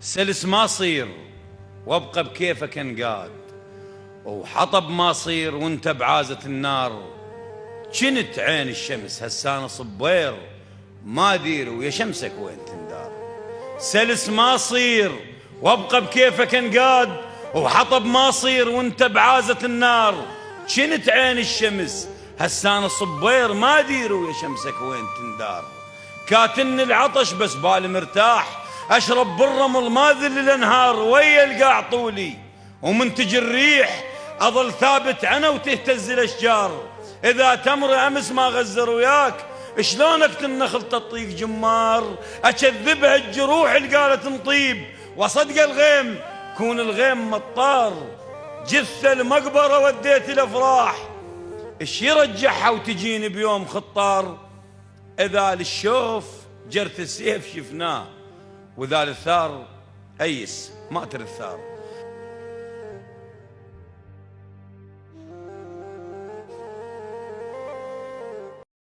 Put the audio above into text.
سلس ما صير وابقى بكيفك انقاد، وحطب ما صير وانت بعازة النار. جنت عين الشمس هسانة صبير، ما دير ويا شمسك وين تندار. سلس ما صير وابقى بكيفك انقاد، وحطب ما صير وانت بعازة النار. جنت عين الشمس هسانة صبير، ما دير ويا شمسك وين تندار. كاتن العطش بس بالي مرتاح، اشرب بالرمل ما ذل الانهار. ويا القاع طولي ومن تجي الريح، اظل ثابت عنه وتهتز الاشجار. اذا تمر امس ما غزر وياك، شلونك النخل تطيق جمار. اكذبها الجروح اللي قالت نطيب، وصدق الغيم كون الغيم مطار. جثة المقبرة وديت الافراح، ايش يرجعها وتجيني بيوم خطار. اذا للشوف جرت السيف شفناه، وذا الثار أيس ما ترى الثار.